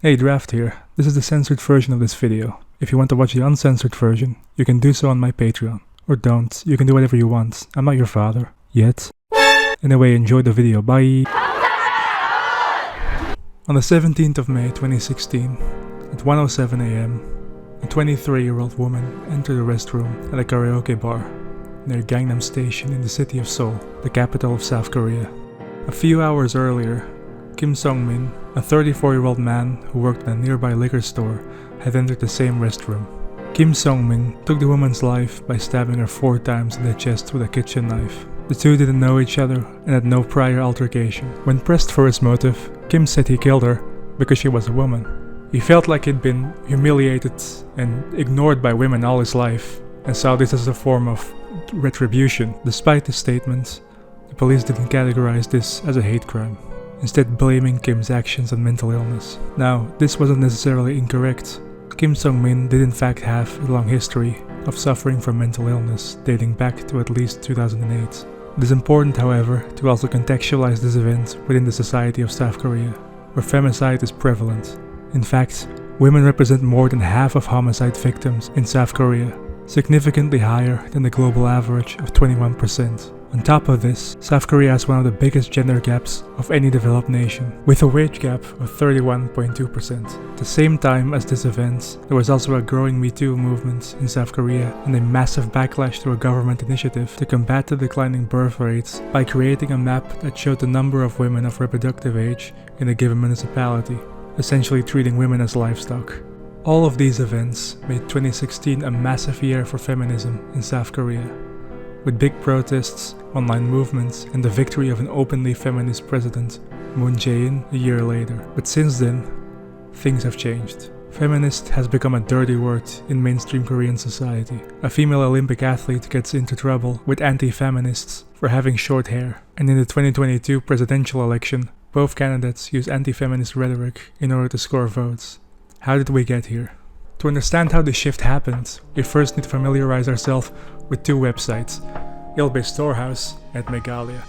Hey, Draft here. This is the censored version of this video. If you want to watch the uncensored version, you can do so on my Patreon. Or don't, you can do whatever you want. I'm not your father. Yet. Anyway, enjoy the video. Bye! On the 17th of May 2016, at 1:07 AM, a 23-year-old woman entered a restroom at a karaoke bar near Gangnam Station in the city of Seoul, the capital of South Korea. A few hours earlier, Kim Sung-min, a 34-year-old man who worked in a nearby liquor store, had entered the same restroom. Kim Sung-min took the woman's life by stabbing her 4 times in the chest with a kitchen knife. The two didn't know each other and had no prior altercation. When pressed for his motive, Kim said he killed her because she was a woman. He felt like he'd been humiliated and ignored by women all his life and saw this as a form of retribution. Despite his statements, the police didn't categorize this as a hate crime, instead blaming Kim's actions on mental illness. Now, this wasn't necessarily incorrect. Kim Sung-min did in fact have a long history of suffering from mental illness dating back to at least 2008. It is important, however, to also contextualize this event within the society of South Korea, where femicide is prevalent. In fact, women represent more than half of homicide victims in South Korea, significantly higher than the global average of 21%. On top of this, South Korea has one of the biggest gender gaps of any developed nation, with a wage gap of 31.2%. At the same time as this event, there was also a growing Me Too movement in South Korea and a massive backlash to a government initiative to combat the declining birth rates by creating a map that showed the number of women of reproductive age in a given municipality, essentially treating women as livestock. All of these events made 2016 a massive year for feminism in South Korea, with big protests, online movements, and the victory of an openly feminist president, Moon-hee, a year later. But since then, things have changed. Feminist has become a dirty word in mainstream Korean society. A female Olympic athlete gets into trouble with anti-feminists for having short hair, and in the 2022 presidential election, both candidates use anti-feminist rhetoric in order to score votes. How did we get here? To understand how this shift happened, we first need to familiarize ourselves with 2 websites, Ilbe Storehouse and Megalia.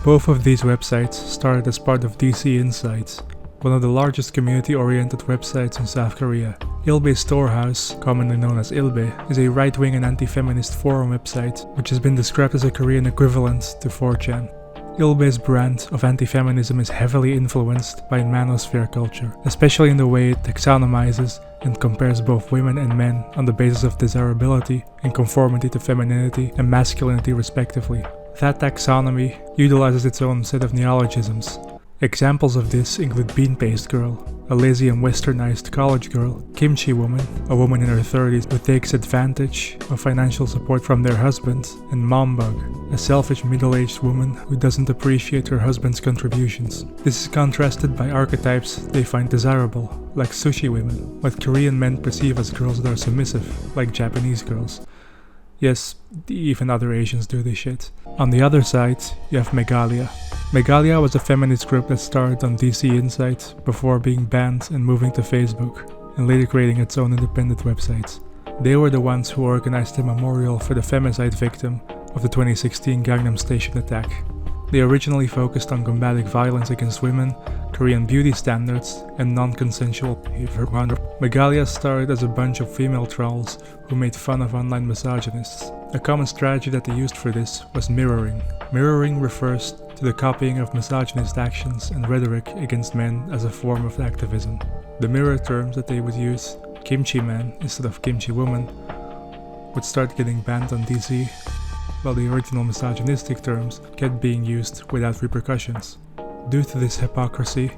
Both of these websites started as part of DC Insights, one of the largest community-oriented websites in South Korea. Ilbe Storehouse, commonly known as Ilbe, is a right-wing and anti-feminist forum website which has been described as a Korean equivalent to 4chan. Ilbe's brand of anti-feminism is heavily influenced by manosphere culture, especially in the way it taxonomizes and compares both women and men on the basis of desirability and conformity to femininity and masculinity respectively. That taxonomy utilizes its own set of neologisms. Examples of this include bean-paste girl, a lazy and westernized college girl, kimchi woman, a woman in her 30s who takes advantage of financial support from their husband, and mom bug, a selfish middle-aged woman who doesn't appreciate her husband's contributions. This is contrasted by archetypes they find desirable, like sushi women, what Korean men perceive as girls that are submissive, like Japanese girls. Yes, even other Asians do this shit. On the other side, you have Megalia. Megalia was a feminist group that started on DC Insight before being banned and moving to Facebook, and later creating its own independent websites. They were the ones who organized a memorial for the femicide victim of the 2016 Gangnam Station attack. They originally focused on combating violence against women, Korean beauty standards, and non-consensual behavior. Megalia started as a bunch of female trolls who made fun of online misogynists. A common strategy that they used for this was mirroring. Mirroring refers to the copying of misogynist actions and rhetoric against men as a form of activism. The mirror terms that they would use, kimchi man instead of kimchi woman, would start getting banned on DC, while the original misogynistic terms kept being used without repercussions. Due to this hypocrisy,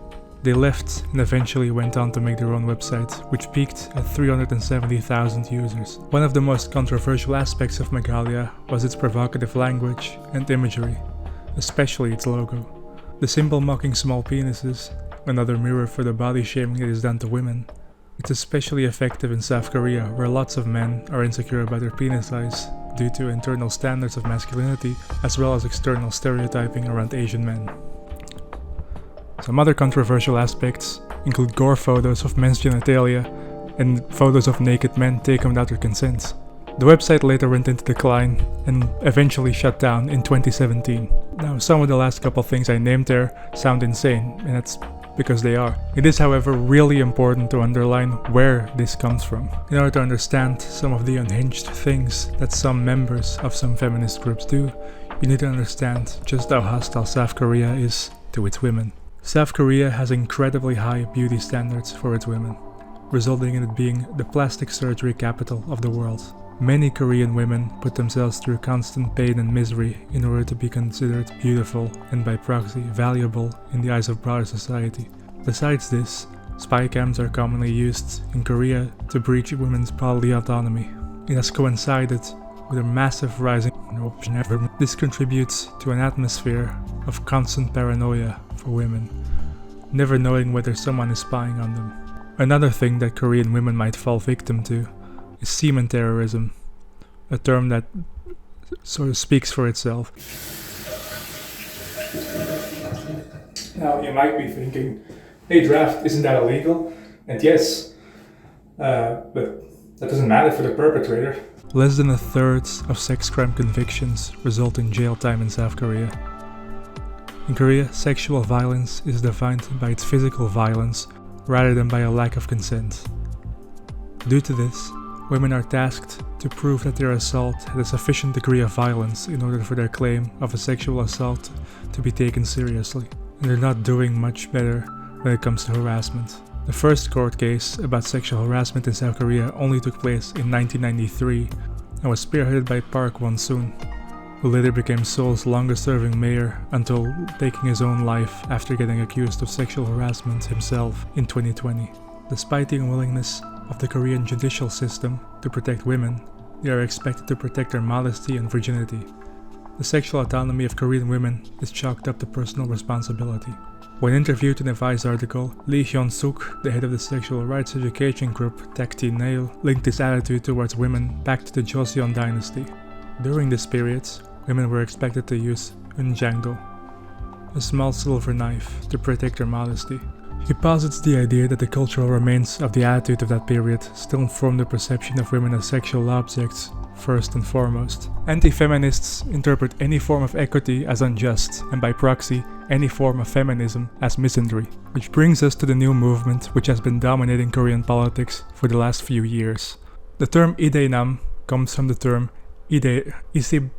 they left and eventually went on to make their own website, which peaked at 370,000 users. One of the most controversial aspects of Megalia was its provocative language and imagery, especially its logo. The symbol mocking small penises, another mirror for the body shaming that is done to women. It's especially effective in South Korea, where lots of men are insecure about their penis size due to internal standards of masculinity as well as external stereotyping around Asian men. Some other controversial aspects include gore photos of men's genitalia and photos of naked men taken without their consent. The website later went into decline and eventually shut down in 2017. Now, some of the last couple things I named there sound insane, and that's because they are. It is, however, really important to underline where this comes from, in order to understand some of the unhinged things that some members of some feminist groups do. You need to understand just how hostile South Korea is to its women. South Korea has incredibly high beauty standards for its women, resulting in it being the plastic surgery capital of the world. Many Korean women put themselves through constant pain and misery in order to be considered beautiful and by proxy valuable in the eyes of broader society. Besides this, spy cams are commonly used in Korea to breach women's bodily autonomy. It has coincided with a massive rise in corruption. This contributes to an atmosphere of constant paranoia for women, never knowing whether someone is spying on them. Another thing that Korean women might fall victim to is semen terrorism, a term that sort of speaks for itself. Now you might be thinking, hey Draft, isn't that illegal? And yes, but that doesn't matter for the perpetrator. Less than a third of sex crime convictions result in jail time in South Korea. In Korea, sexual violence is defined by its physical violence rather than by a lack of consent. Due to this, women are tasked to prove that their assault had a sufficient degree of violence in order for their claim of a sexual assault to be taken seriously, and they're not doing much better when it comes to harassment. The first court case about sexual harassment in South Korea only took place in 1993 and was spearheaded by Park Won-soon, who later became Seoul's longest-serving mayor until taking his own life after getting accused of sexual harassment himself in 2020. Despite the unwillingness of the Korean judicial system to protect women, they are expected to protect their modesty and virginity. The sexual autonomy of Korean women is chalked up to personal responsibility. When interviewed in a Vice article, Lee Hyun-suk, the head of the sexual rights education group Takti Nail, linked this attitude towards women back to the Joseon dynasty. During this period, women were expected to use unjangdo, a small silver knife, to protect their modesty. He posits the idea that the cultural remains of the attitude of that period still inform the perception of women as sexual objects, first and foremost. Anti-feminists interpret any form of equity as unjust, and by proxy, any form of feminism as misandry. Which brings us to the new movement which has been dominating Korean politics for the last few years. The term Daenam comes from the term Isib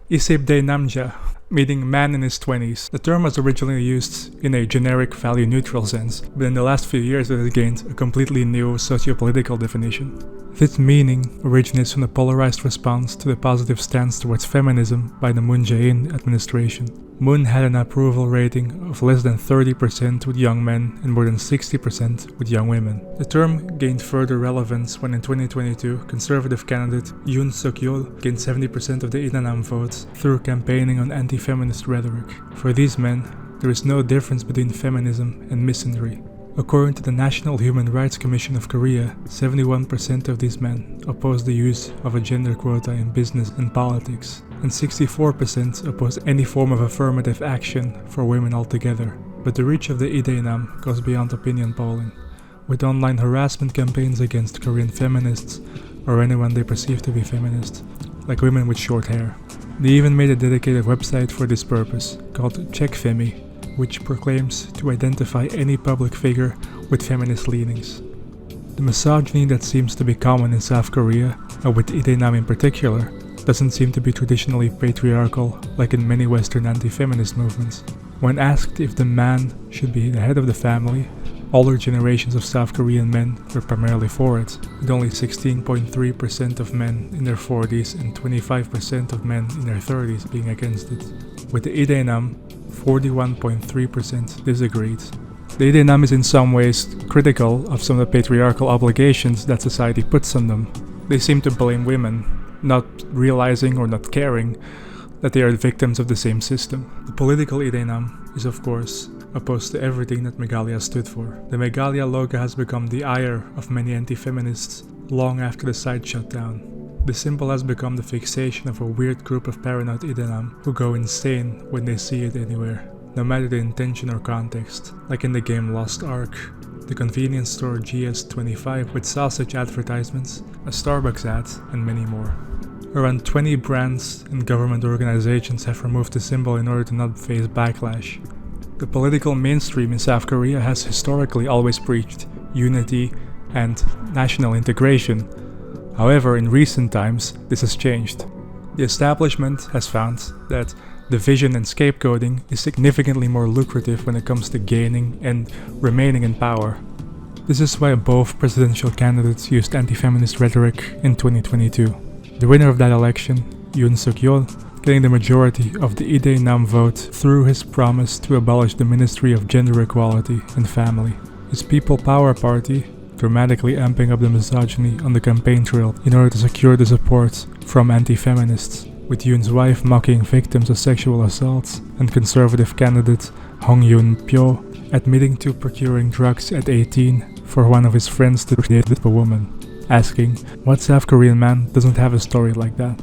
Daenamja, meaning man in his 20s. The term was originally used in a generic value-neutral sense, but in the last few years it has gained a completely new socio-political definition. This meaning originates from the polarized response to the positive stance towards feminism by the Moon-jae-in administration. Moon had an approval rating of less than 30% with young men and more than 60% with young women. The term gained further relevance when in 2022, conservative candidate Yoon Suk-yeol gained 70% of the Daenam votes through campaigning on anti-feminist rhetoric. For these men, there is no difference between feminism and misandry. According to the National Human Rights Commission of Korea, 71% of these men oppose the use of a gender quota in business and politics, and 64% oppose any form of affirmative action for women altogether. But the reach of the Daenam goes beyond opinion polling, with online harassment campaigns against Korean feminists or anyone they perceive to be feminist, like women with short hair. They even made a dedicated website for this purpose, called CheckFemi, which proclaims to identify any public figure with feminist leanings. The misogyny that seems to be common in South Korea, and with Daenam in particular, doesn't seem to be traditionally patriarchal like in many Western anti-feminist movements. When asked if the man should be the head of the family, older generations of South Korean men were primarily for it, with only 16.3% of men in their 40s and 25% of men in their 30s being against it. With the Daenam, 41.3% disagreed. The Daenam is in some ways critical of some of the patriarchal obligations that society puts on them. They seem to blame women, not realizing or not caring that they are victims of the same system. The political Daenam is of course opposed to everything that Meghalaya stood for. The Meghalaya logo has become the ire of many anti-feminists long after the site shut down. The symbol has become the fixation of a weird group of paranoid Daenam who go insane when they see it anywhere, no matter the intention or context, like in the game Lost Ark, the convenience store GS25 with sausage advertisements, a Starbucks ad, and many more. Around 20 brands and government organizations have removed the symbol in order to not face backlash. The political mainstream in South Korea has historically always preached unity and national integration. However, in recent times, this has changed. The establishment has found that division and scapegoating is significantly more lucrative when it comes to gaining and remaining in power. This is why both presidential candidates used anti-feminist rhetoric in 2022. The winner of that election, Yoon Suk-yeol, getting the majority of the Daenam vote through his promise to abolish the Ministry of Gender Equality and Family. His People Power Party dramatically amping up the misogyny on the campaign trail in order to secure the support from anti-feminists, with Yoon's wife mocking victims of sexual assaults and conservative candidate Hong Yoon-pyo admitting to procuring drugs at 18 for one of his friends to date with a woman, asking, what South Korean man doesn't have a story like that?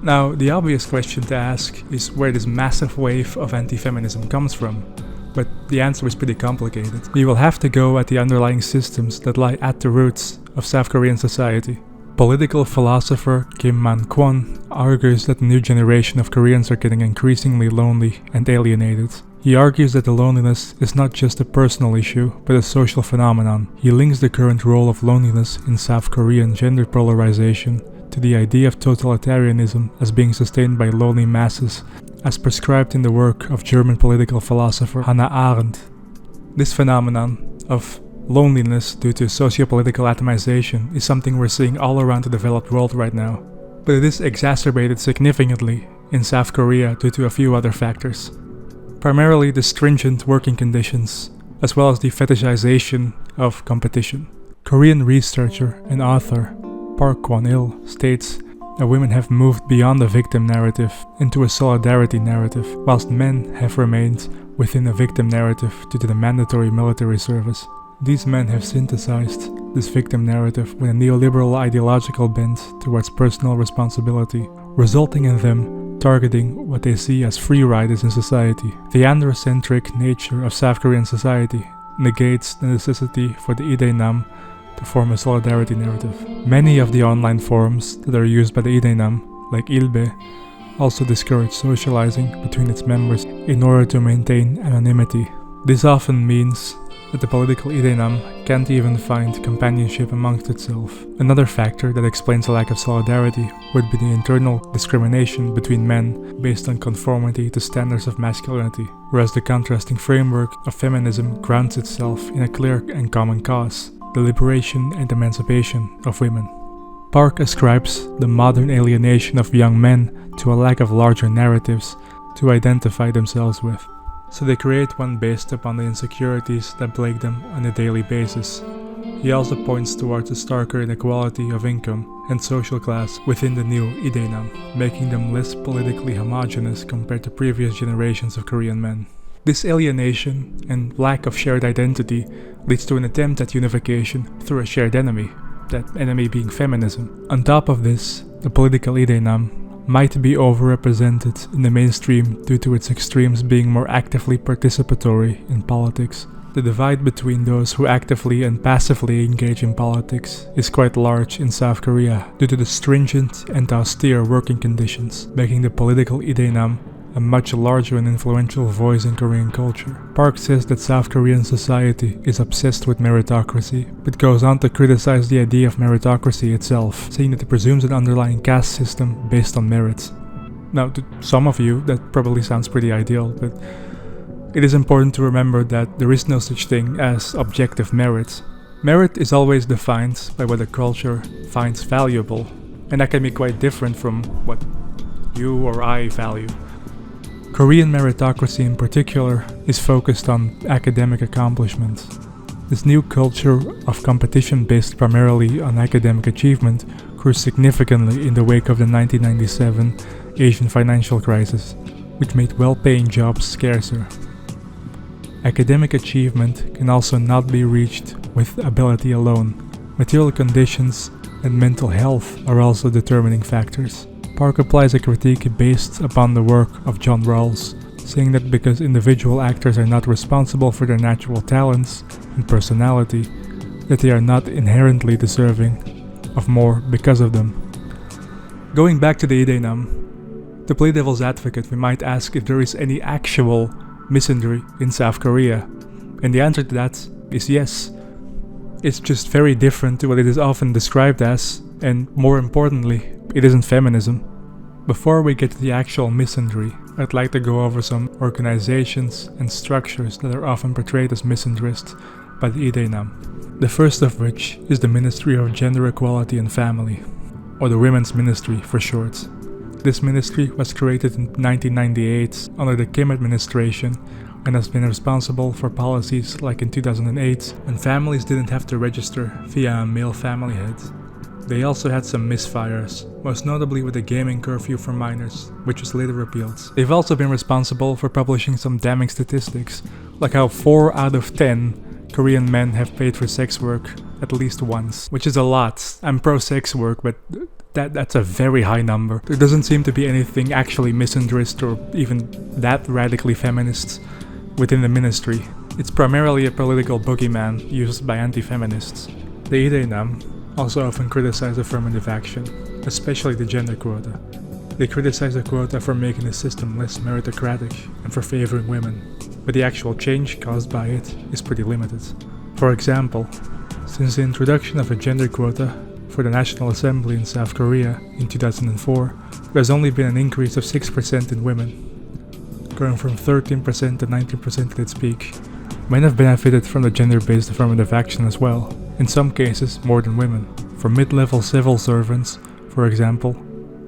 Now, the obvious question to ask is where this massive wave of anti-feminism comes from, but the answer is pretty complicated. We will have to go at the underlying systems that lie at the roots of South Korean society. Political philosopher Kim Man-kwon argues that the new generation of Koreans are getting increasingly lonely and alienated. He argues that the loneliness is not just a personal issue, but a social phenomenon. He links the current role of loneliness in South Korean gender polarization to the idea of totalitarianism as being sustained by lonely masses, as prescribed in the work of German political philosopher Hannah Arendt. This phenomenon of loneliness due to socio-political atomization is something we're seeing all around the developed world right now, but it is exacerbated significantly in South Korea due to a few other factors. Primarily the stringent working conditions, as well as the fetishization of competition. Korean researcher and author Park Kwon-il states that women have moved beyond the victim narrative into a solidarity narrative, whilst men have remained within a victim narrative due to the mandatory military service. These men have synthesized this victim narrative with a neoliberal ideological bent towards personal responsibility, resulting in them targeting what they see as free riders in society. The androcentric nature of South Korean society negates the necessity for the Daenam to form a solidarity narrative. Many of the online forums that are used by the Daenam, like Ilbe, also discourage socializing between its members in order to maintain anonymity. This often means that the political Daenam can't even find companionship amongst itself. Another factor that explains a lack of solidarity would be the internal discrimination between men based on conformity to standards of masculinity, whereas the contrasting framework of feminism grounds itself in a clear and common cause, the liberation and emancipation of women. Park ascribes the modern alienation of young men to a lack of larger narratives to identify themselves with. So they create one based upon the insecurities that plague them on a daily basis. He also points towards a starker inequality of income and social class within the new Daenam, making them less politically homogeneous compared to previous generations of Korean men. This alienation and lack of shared identity leads to an attempt at unification through a shared enemy, that enemy being feminism. On top of this, the political Daenam might be overrepresented in the mainstream due to its extremes being more actively participatory in politics. The divide between those who actively and passively engage in politics is quite large in South Korea due to the stringent and austere working conditions, making the political Daenam a much larger and influential voice in Korean culture. Park says that South Korean society is obsessed with meritocracy, but goes on to criticize the idea of meritocracy itself, saying that it presumes an underlying caste system based on merit. Now, to some of you, that probably sounds pretty ideal, but it is important to remember that there is no such thing as objective merit. Merit is always defined by what a culture finds valuable, and that can be quite different from what you or I value. Korean meritocracy in particular is focused on academic accomplishment. This new culture of competition based primarily on academic achievement grew significantly in the wake of the 1997 Asian financial crisis, which made well-paying jobs scarcer. Academic achievement can also not be reached with ability alone. Material conditions and mental health are also determining factors. Park applies a critique based upon the work of John Rawls, saying that because individual actors are not responsible for their natural talents and personality, that they are not inherently deserving of more because of them. Going back to the Daenam, to play devil's advocate, we might ask if there is any actual misandry in South Korea? And the answer to that is yes. It's just very different to what it is often described as, and more importantly, it isn't feminism. Before we get to the actual misandry, I'd like to go over some organizations and structures that are often portrayed as misandrist by the Daenam. The first of which is the Ministry of Gender Equality and Family, or the Women's Ministry for short. This ministry was created in 1998 under the Kim administration and has been responsible for policies like in 2008 when families didn't have to register via a male family head. They also had some misfires, most notably with the gaming curfew for minors, which was later repealed. They've also been responsible for publishing some damning statistics, like how 4 out of 10 Korean men have paid for sex work at least once, which is a lot. I'm pro sex work, but that's a very high number. There doesn't seem to be anything actually misandrist or even that radically feminist within the ministry. It's primarily a political boogeyman used by anti-feminists. The Daenam also often criticize affirmative action, especially the gender quota. They criticize the quota for making the system less meritocratic and for favoring women, but the actual change caused by it is pretty limited. For example, since the introduction of a gender quota for the National Assembly in South Korea in 2004, there's only been an increase of 6% in women, going from 13% to 19% at its peak. Men have benefited from the gender-based affirmative action as well, in some cases more than women. For mid-level civil servants, for example,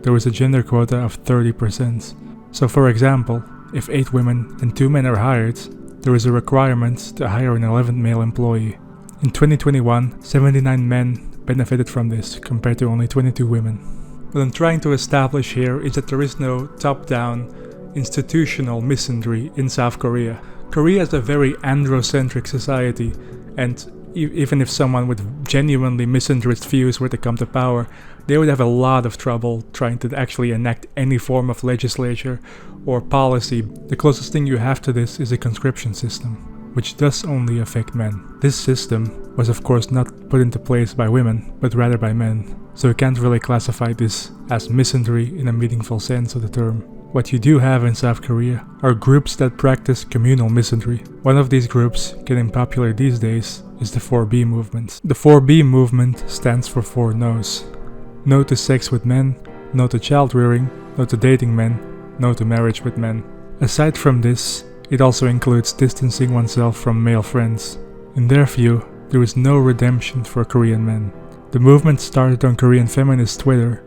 there was a gender quota of 30%. So for example, if 8 women and 2 men are hired, there is a requirement to hire an 11th male employee. In 2021, 79 men benefited from this, compared to only 22 women. What I'm trying to establish here is that there is no top-down, institutional misandry in South Korea. Korea is a very androcentric society, and even if someone with genuinely misandrist views were to come to power, they would have a lot of trouble trying to actually enact any form of legislature or policy. The closest thing you have to this is a conscription system, which does only affect men. This system was of course not put into place by women, but rather by men, so you can't really classify this as misandry in a meaningful sense of the term. What you do have in South Korea are groups that practice communal misandry. One of these groups, getting popular these days, is the 4B movement. The 4B movement stands for 4 no's. No to sex with men, no to child rearing, no to dating men, no to marriage with men. Aside from this, it also includes distancing oneself from male friends. In their view, there is no redemption for Korean men. The movement started on Korean feminist Twitter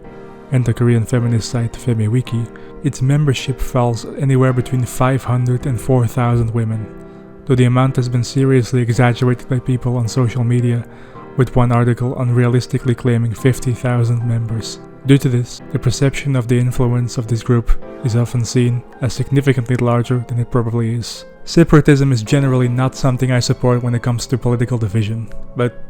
and the Korean feminist site FemiWiki. Its membership falls anywhere between 500 and 4,000 women, though the amount has been seriously exaggerated by people on social media, with one article unrealistically claiming 50,000 members. Due to this, the perception of the influence of this group is often seen as significantly larger than it probably is. Separatism is generally not something I support when it comes to political division, but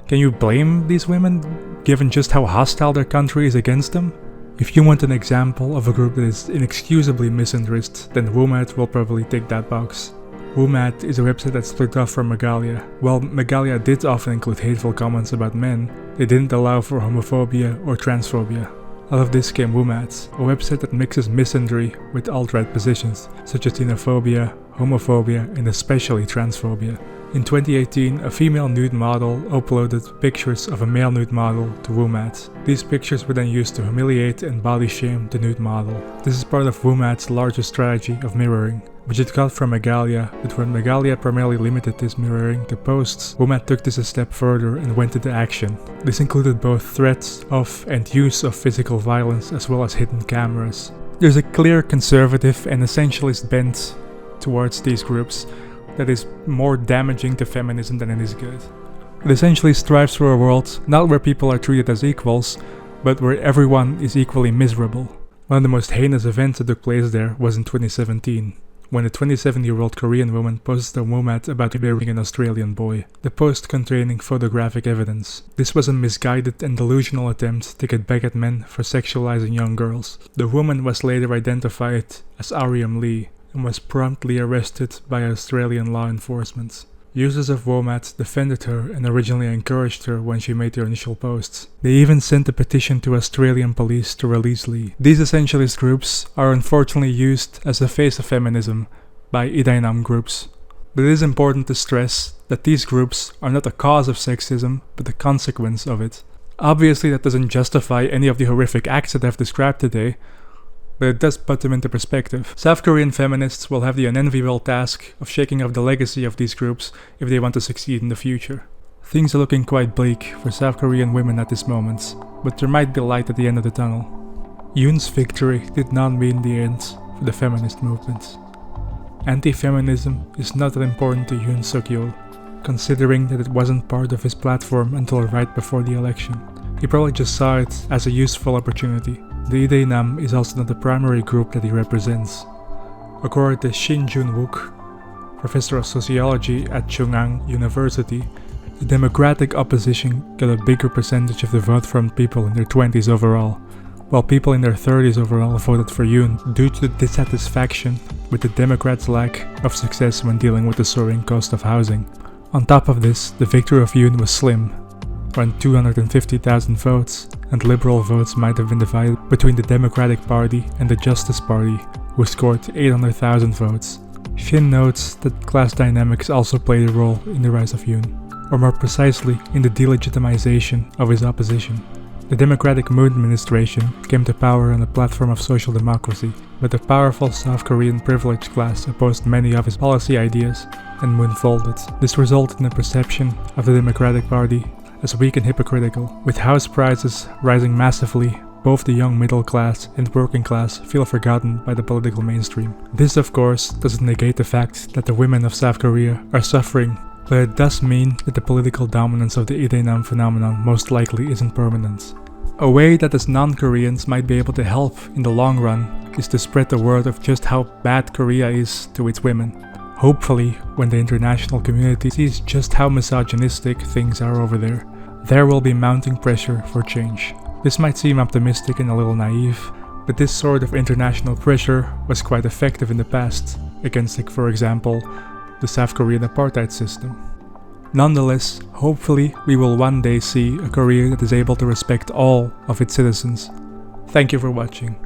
can you blame these women, given just how hostile their country is against them? If you want an example of a group that is inexcusably misandrist, then WOMAD will probably tick that box. WOMAD is a website that split off from Megalia. While Megalia did often include hateful comments about men, they didn't allow for homophobia or transphobia. Out of this came WOMAD, a website that mixes misandry with alt-right positions, such as xenophobia, homophobia, and especially transphobia. In 2018, a female nude model uploaded pictures of a male nude model to WOMAD. These pictures were then used to humiliate and body shame the nude model. This is part of WOMAD's larger strategy of mirroring, which it got from Megalia, but when Megalia primarily limited this mirroring to posts, WOMAD took this a step further and went into action. This included both threats of and use of physical violence as well as hidden cameras. There's a clear conservative and essentialist bent towards these groups that is more damaging to feminism than it is good. It essentially strives for a world not where people are treated as equals, but where everyone is equally miserable. One of the most heinous events that took place there was in 2017, when a 27-year-old Korean woman posted on WOMAD about marrying an Australian boy, the post containing photographic evidence. This was a misguided and delusional attempt to get back at men for sexualizing young girls. The woman was later identified as Daenam Lee, and was promptly arrested by Australian law enforcement. Users of WOMAD defended her and originally encouraged her when she made her initial posts. They even sent a petition to Australian police to release Lee. These essentialist groups are unfortunately used as the face of feminism by Daenam groups. But it is important to stress that these groups are not the cause of sexism, but the consequence of it. Obviously, that doesn't justify any of the horrific acts that I've described today, but it does put them into perspective. South Korean feminists will have the unenviable task of shaking off the legacy of these groups if they want to succeed in the future. Things are looking quite bleak for South Korean women at this moment, but there might be light at the end of the tunnel. Yoon's victory did not mean the end for the feminist movement. Anti-feminism is not that important to Yoon Suk-yeol, considering that it wasn't part of his platform until right before the election. He probably just saw it as a useful opportunity. The Daenam is also not the primary group that he represents. According to Shin Jun-wook, professor of sociology at Chungang University, the democratic opposition got a bigger percentage of the vote from people in their 20s overall, while people in their 30s overall voted for Yoon due to the dissatisfaction with the Democrats' lack of success when dealing with the soaring cost of housing. On top of this, the victory of Yoon was slim, around 250,000 votes, and liberal votes might have been divided between the Democratic Party and the Justice Party, who scored 800,000 votes. Shin notes that class dynamics also played a role in the rise of Yoon, or more precisely, in the delegitimization of his opposition. The Democratic Moon administration came to power on a platform of social democracy, but the powerful South Korean privileged class opposed many of his policy ideas, and Moon folded. This resulted in a perception of the Democratic Party as weak and hypocritical. With house prices rising massively, both the young middle class and working class feel forgotten by the political mainstream. This, of course, doesn't negate the fact that the women of South Korea are suffering, but it does mean that the political dominance of the Daenam phenomenon most likely isn't permanent. A way that us non-Koreans might be able to help in the long run is to spread the word of just how bad Korea is to its women. Hopefully, when the international community sees just how misogynistic things are over there will be mounting pressure for change. This might seem optimistic and a little naive, but this sort of international pressure was quite effective in the past, against, like, for example, the South Korean apartheid system. Nonetheless, hopefully we will one day see a Korea that is able to respect all of its citizens. Thank you for watching.